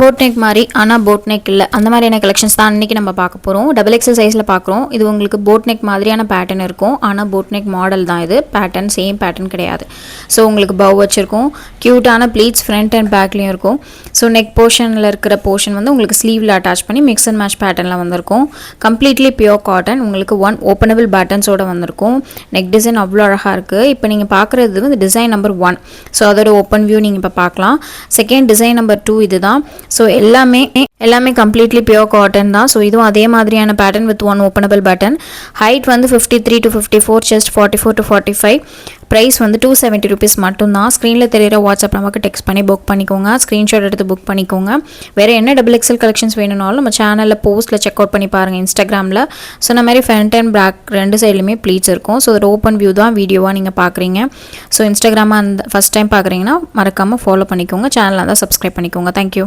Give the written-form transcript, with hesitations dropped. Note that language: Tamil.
போட் நெக் மாதிரி ஆனால் போட் நெக் இல்லை, அந்த மாதிரியான கலெக்ஷன்ஸ் தான் இன்றைக்கி நம்ம பார்க்க போகிறோம். XXL சைஸில் பார்க்குறோம். இது உங்களுக்கு போட் நெக் மாதிரியான பேட்டர்ன் இருக்கும், ஆனால் போட் நெக் மாடல் தான் இது. பேட்டர்ன் சேம் பேட்டர்ன் கிடையாது. ஸோ உங்களுக்கு பவ் வச்சுருக்கோம், க்யூட்டான ப்ளீட்ஸ் ஃப்ரண்ட் அண்ட் பேக்லேயும் இருக்கும். ஸோ நெக் போர்ஷனில் இருக்கிற போர்ஷன் வந்து உங்களுக்கு ஸ்லீவில் அட்டாச் பண்ணி மிக்ஸ் அண்ட் மேட்ச் பேட்டர்னில் வந்திருக்கும். Completely pure cotton. உங்களுக்கு ஓப்பனபிள் பட்டன்ஸோடு வந்திருக்கும். நெக் டிசைன் அவ்வளோ அழகாக இருக்குது. இப்போ நீங்கள் பார்க்குறது வந்து டிசைன் நம்பர் 1. ஸோ அதோட ஓப்பன் வியூ நீங்கள் இப்போ பார்க்கலாம். செகண்ட் டிசைன் நம்பர் 2 இது தான். ஸோ எல்லாமே கம்ப்ளீட்லி பியோர் காட்டன் தான். ஸோ இதுவும் அதே மாதிரியான pattern with one openable button. Height வந்து 53 to 54, செஸ்ட் 44 to 45. ப்ரைஸ் வந்து 270 rupees மட்டும்தான். ஸ்க்ரீனில் தெரியிற வாட்ஸ்அப் நமக்கு டெக்ஸ்ட் பண்ணி புக் பண்ணிக்கோங்க. ஸ்க்ரீன்ஷாட் எடுத்து புக் பண்ணிக்கோங்க. வேறு என்ன XXL கலெக்ஷன்ஸ் வேணும்னாலும் நம்ம சேனலில் போஸ்ட்டில் செக் அவுட் பண்ணி பாருங்கள், இன்ஸ்டாகிராமில். ஸோ இந்த மாதிரி ஃப்ரண்ட் அண்ட் பேக் ரெண்டு சைட்லையுமே ப்ளீட்ஸ் இருக்கும். ஸோ அதோட ஓப்பன் வியூ தான் வீடியோவாக நீங்கள் பார்க்குறீங்க. ஸோ இன்ஸ்டாகிராமை ஃபஸ்ட் டைம் பார்க்குறீங்கன்னா மறக்காமல் ஃபாலோ பண்ணிக்கோங்க. சேனலை தான் சப்ஸ்கிரைப் பண்ணிக்கோங்க. தேங்க்யூ.